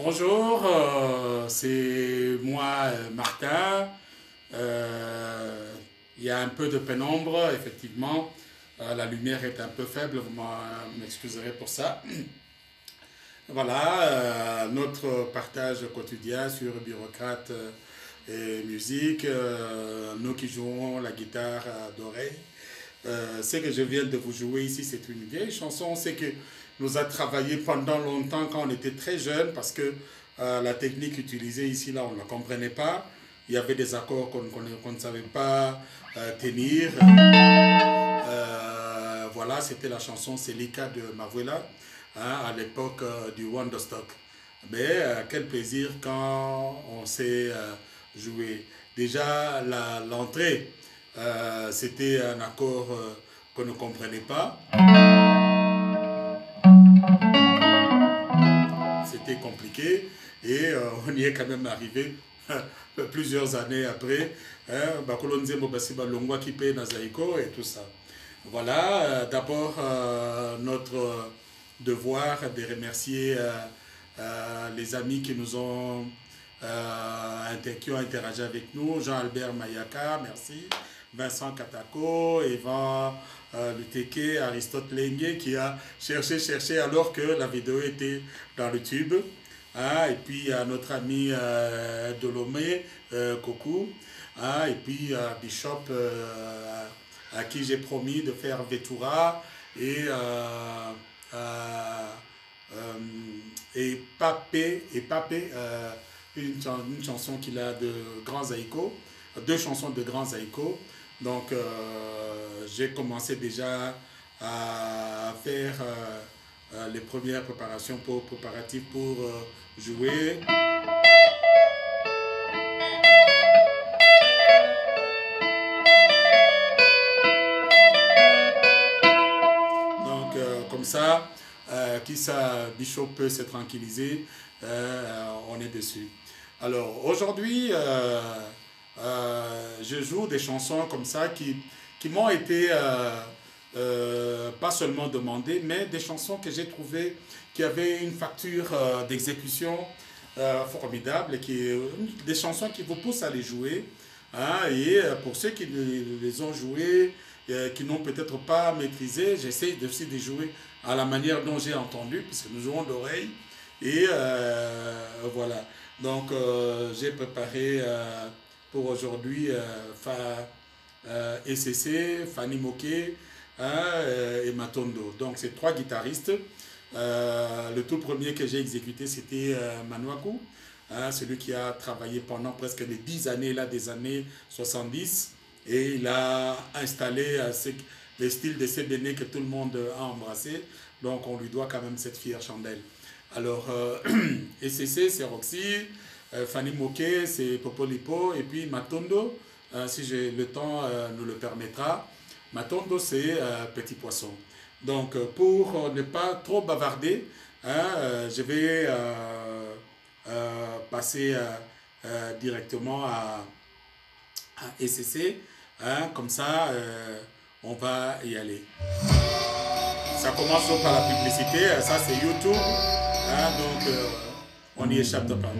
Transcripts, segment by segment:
Bonjour, c'est moi Martin. Il y a un peu de pénombre, effectivement. La lumière est un peu faible, vous m'excuserez pour ça. Voilà, notre partage quotidien sur bureaucrate et musique, nous qui jouons la guitare d'oreille. Ce que je viens de vous jouer ici, c'est une vieille chanson, c'est que nous a travaillé pendant longtemps quand on était très jeune parce que la technique utilisée ici, là, on ne la comprenait pas. Il y avait des accords qu'on ne savait pas tenir. Voilà, c'était la chanson Celica de Mavuela, hein, à l'époque du Wonderstock. Mais quel plaisir quand on sait jouer. Déjà, l'entrée, c'était un accord qu'on ne comprenait pas. C'était compliqué et on y est quand même arrivé plusieurs années après. Bakolonze Mobasiba Longwa Kipe Nazaiko et tout ça. Voilà, d'abord notre devoir de remercier les amis qui nous ont qui ont interagi avec nous. Jean-Albert Mayaka, merci. Vincent Katako, Evan Luteke, Aristote Lengue qui a cherché alors que la vidéo était dans le tube. Et puis notre ami Dolomé, Koku. Et puis Bishop à qui j'ai promis de faire Vetura et Papé, une chanson qu'il a de grands haïkus, deux chansons de grands haïkus. Donc j'ai commencé déjà à faire les premières préparatives pour jouer. Donc comme ça, qui ça, Bishop peut se tranquilliser, on est dessus. Alors aujourd'hui, je joue des chansons comme ça qui m'ont été pas seulement demandées, mais des chansons que j'ai trouvées qui avaient une facture d'exécution formidable, des chansons qui vous poussent à les jouer. Hein, et pour ceux qui les ont jouées, qui n'ont peut-être pas maîtrisé, j'essaie aussi de jouer à la manière dont j'ai entendu, puisque nous jouons d'oreille. Et voilà. Donc j'ai préparé pour aujourd'hui ECC, Fanny Moké et Matondo. Donc c'est trois guitaristes. Le tout premier que j'ai exécuté, c'était Manuaku, celui qui a travaillé pendant presque les 10 années, là, des années 70. Et il a installé les styles de Sebene que tout le monde a embrassé. Donc on lui doit quand même cette fière chandelle. Alors, ECC, c'est Roxy. Fanny Moké, c'est Popolipo, et puis Matondo, si le temps nous le permettra. Matondo, c'est Petit Poisson. Donc, pour ne pas trop bavarder, je vais passer directement à ECC. Comme ça, on va y aller. Ça commence par la publicité, ça c'est YouTube. Donc, on n'y échappe pas.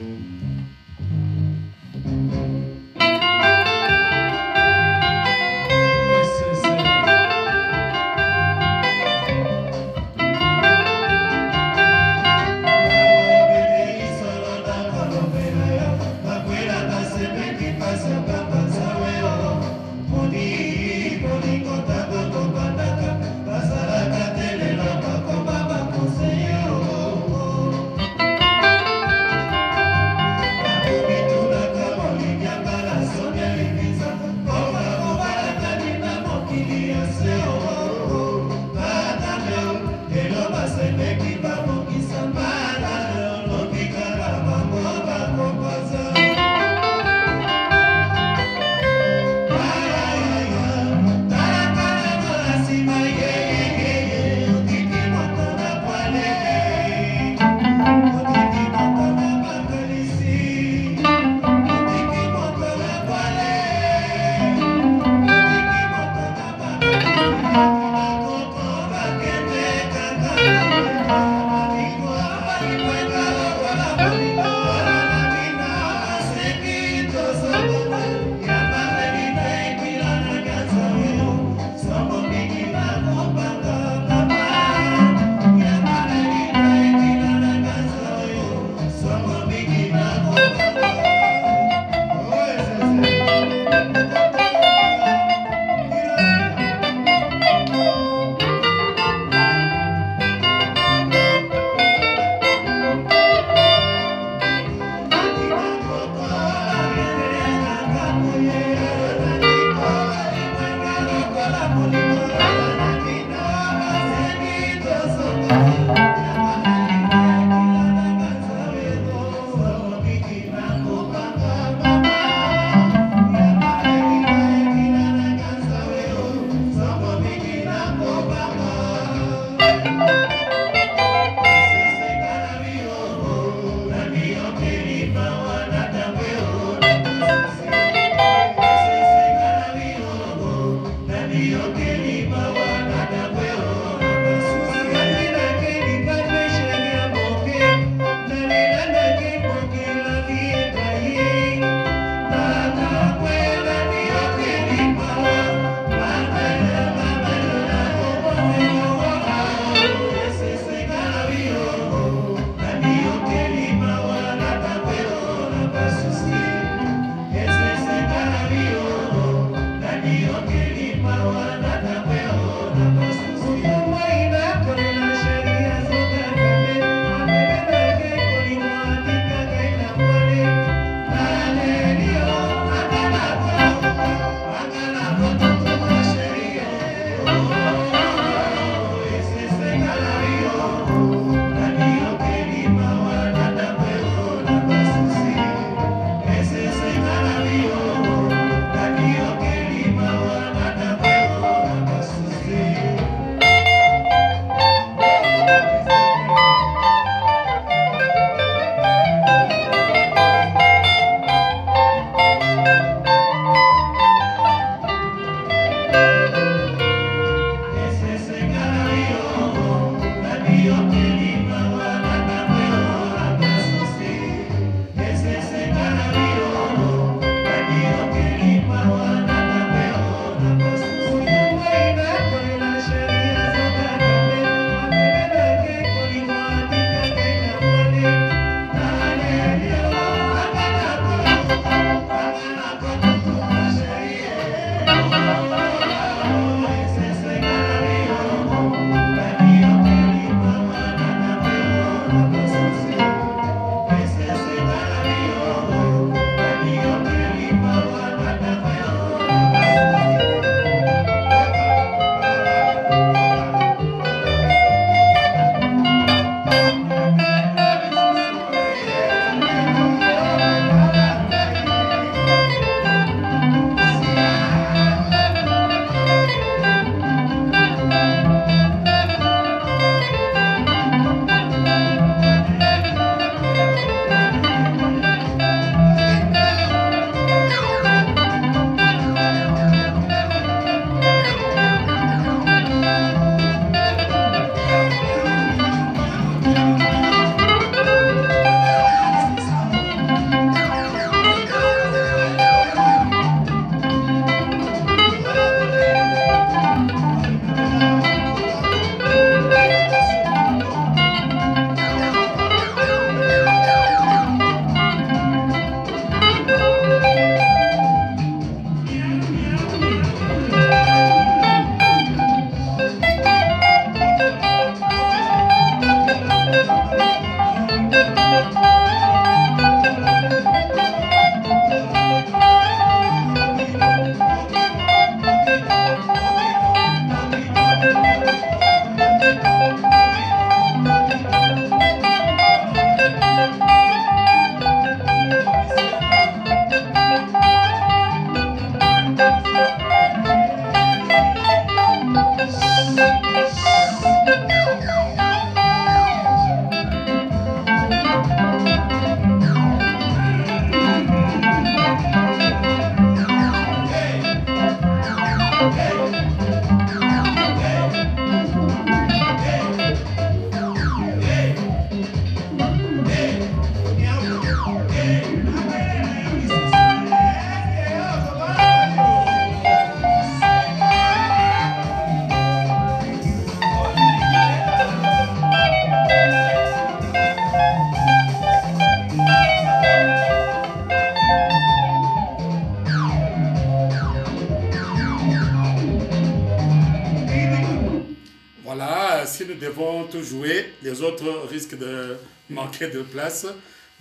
tout jouer, les autres risquent de manquer de place.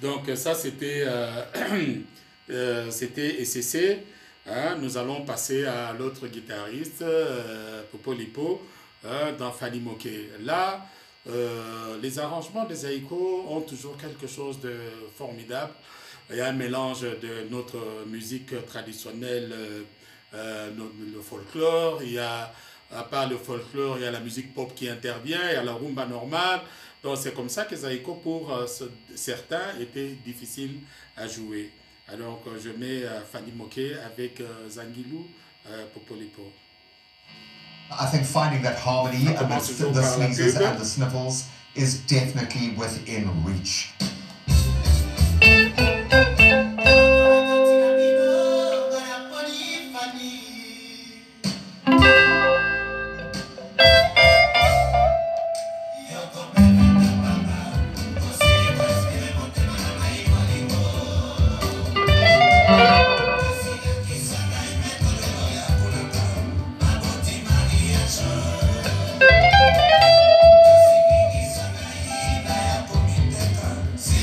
Donc ça, c'était c'était SCC. Hein. Nous allons passer à l'autre guitariste, Popo Lipo, dans Fanny Moké. Là, les arrangements des Zaïko ont toujours quelque chose de formidable. Il y a un mélange de notre musique traditionnelle, le folklore, il y a, à part le folklore, il y a la musique pop qui intervient, il y a la rumba normale. Donc c'est comme ça que Zaïko, pour certains, était difficile à jouer. Alors je mets Fanny Moké avec Zangilou, Popolipo. I think finding that harmony amidst the sneezes and the sniffles is definitely within reach. See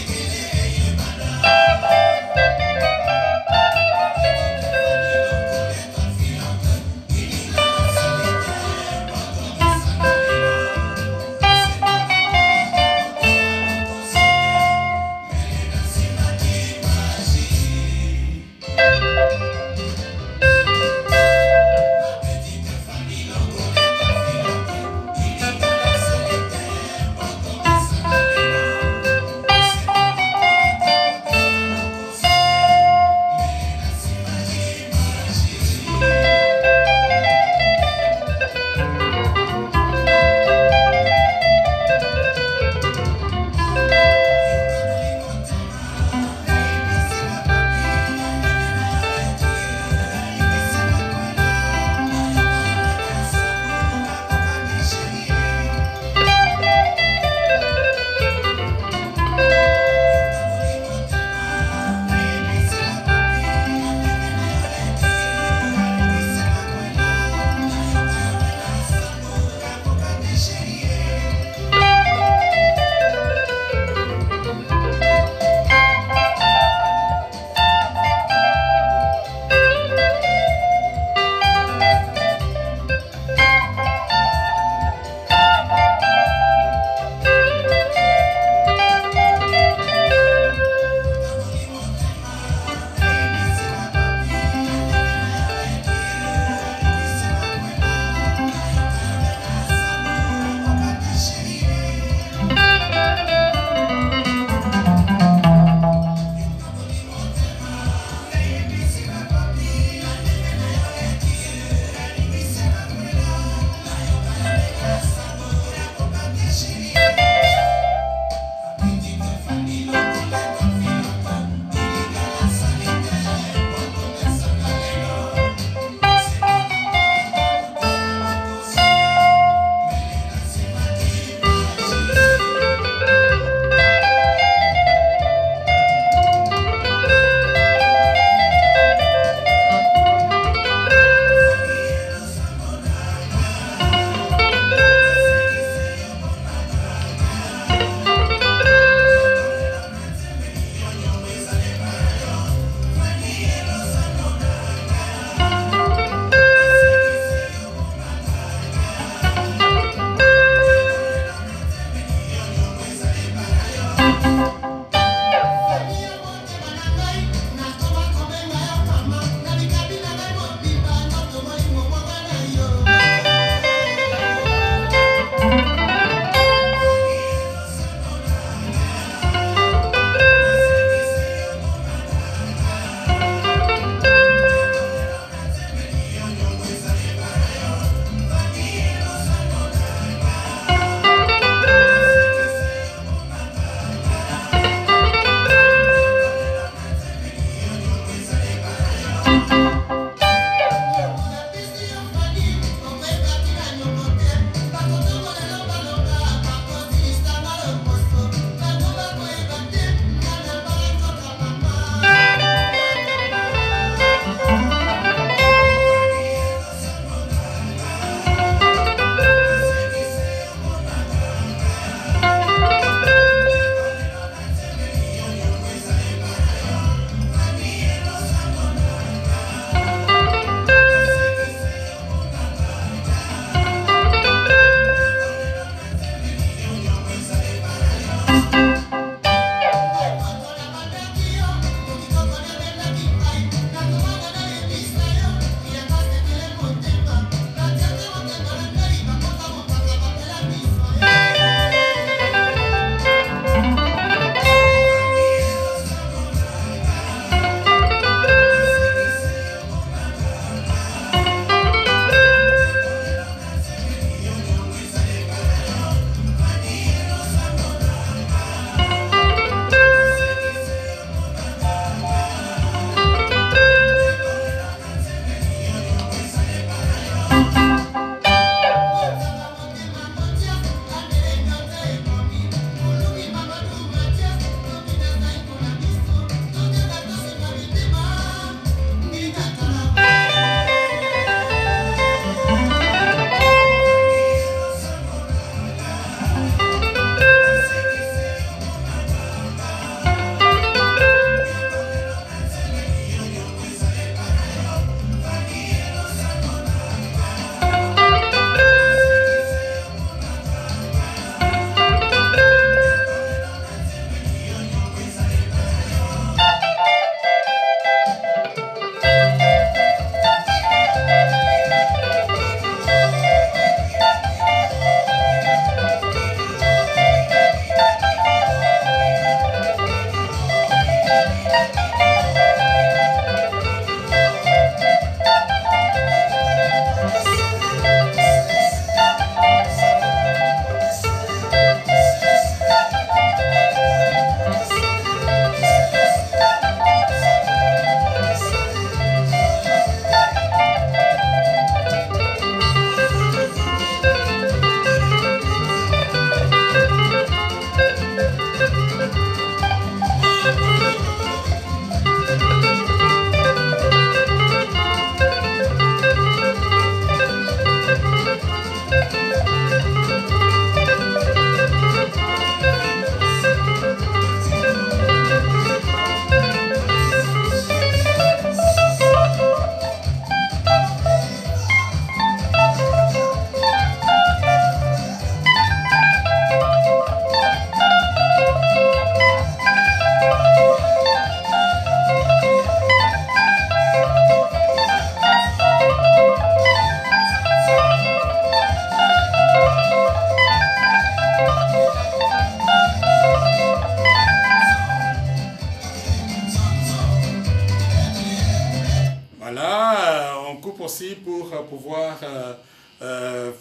aussi pour pouvoir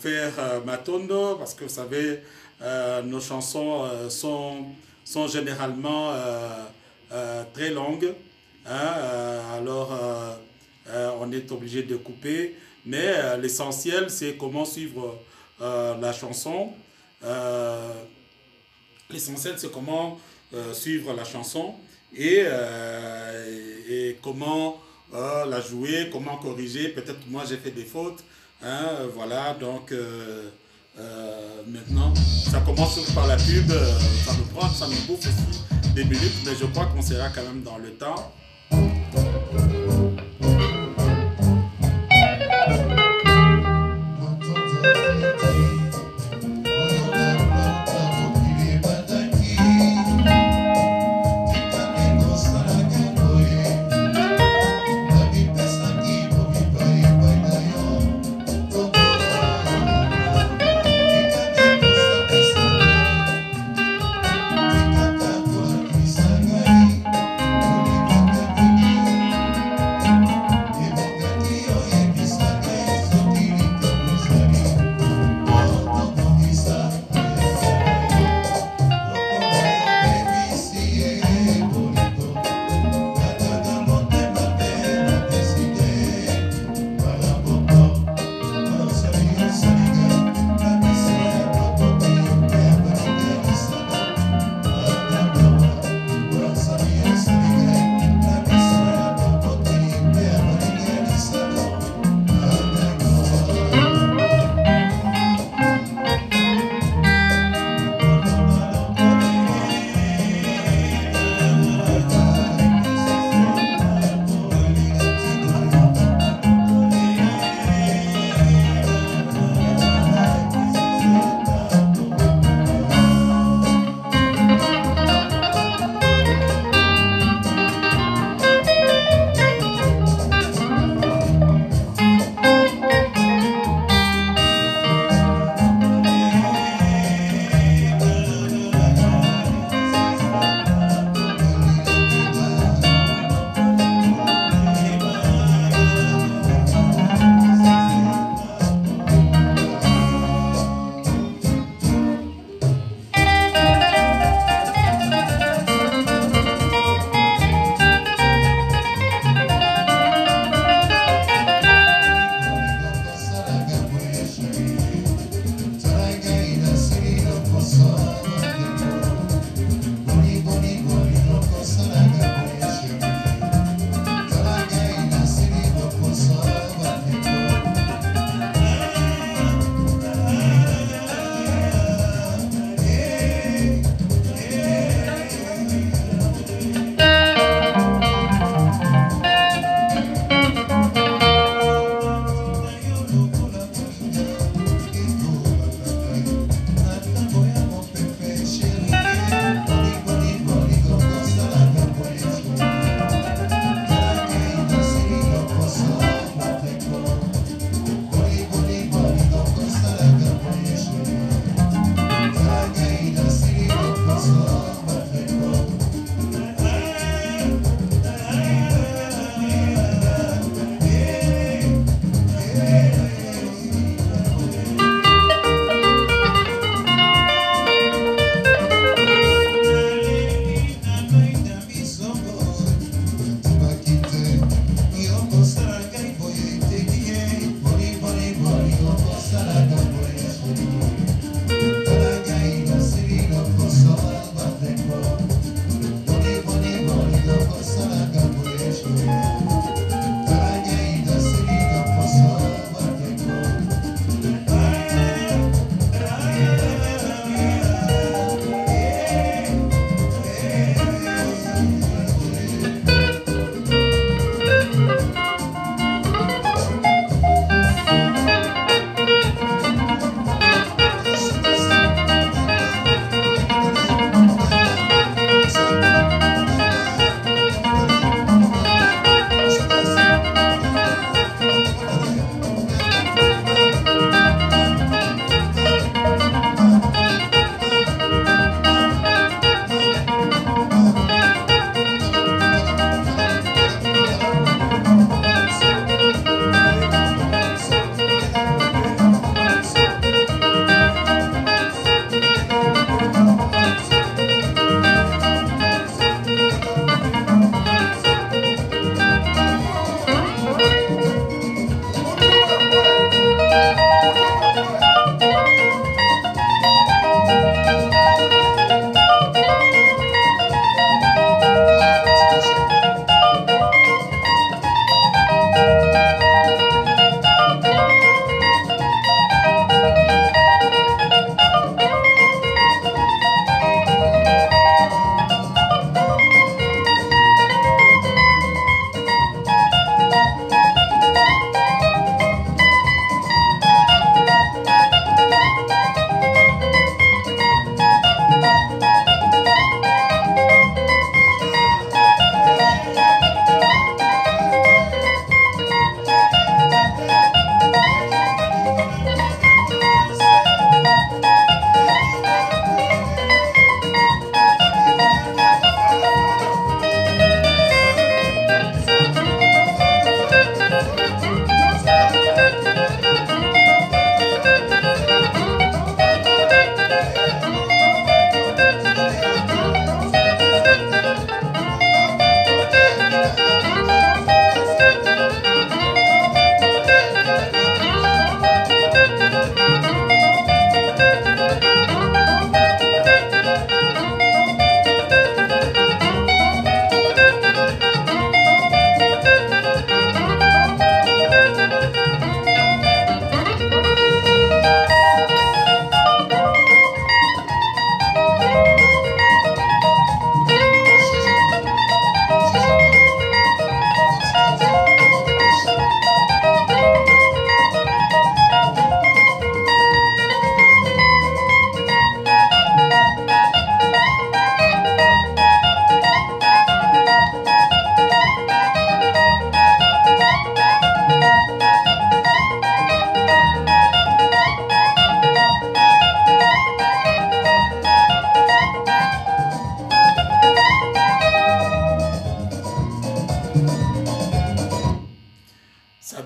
faire Matondo, parce que vous savez, nos chansons sont généralement très longues, hein, alors on est obligé de couper, mais l'essentiel c'est comment suivre la chanson. L'essentiel c'est comment suivre la chanson et comment la jouer, comment corriger. Peut-être que moi j'ai fait des fautes, hein, voilà, donc maintenant ça commence par la pub, ça nous bouffe aussi des minutes, mais je crois qu'on sera quand même dans le temps.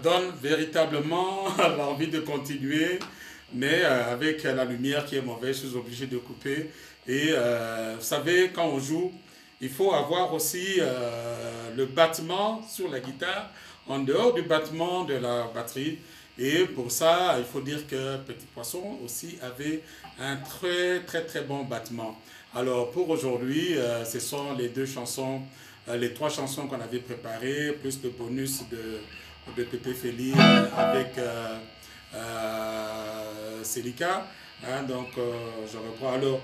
donne véritablement l'envie de continuer, mais avec la lumière qui est mauvaise, je suis obligé de couper. Et vous savez, quand on joue, il faut avoir aussi le battement sur la guitare, en dehors du battement de la batterie. Et pour ça, il faut dire que Petit Poisson aussi avait un très bon battement. Alors pour aujourd'hui, ce sont les deux chansons, les trois chansons qu'on avait préparées, plus le bonus de Pépé Feli avec Celica. Hein, donc je reprends. Alors,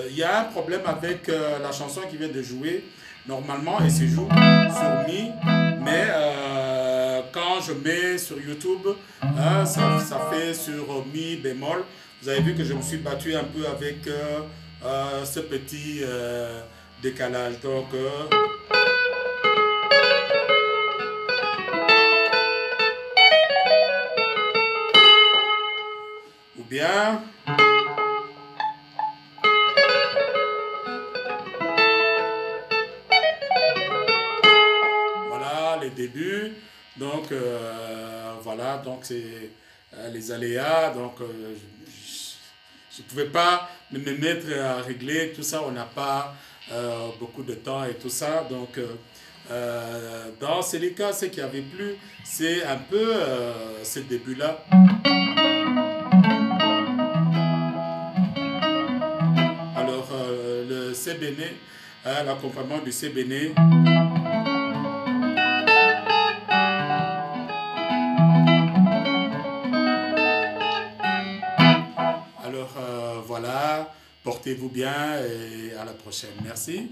il y a un problème avec la chanson qui vient de jouer. Normalement, elle se joue sur Mi, mais quand je mets sur YouTube, ça fait sur Mi bémol. Vous avez vu que je me suis battu un peu avec ce petit décalage. Donc, ou bien... début, donc voilà, donc c'est les aléas, donc je ne pouvais pas me mettre à régler tout ça, on n'a pas beaucoup de temps et tout ça, donc dans ces cas, ce qui avait plu, c'est un peu ce début-là. Alors le C béné, l'accompagnement du C béné. Voilà, portez-vous bien et à la prochaine. Merci.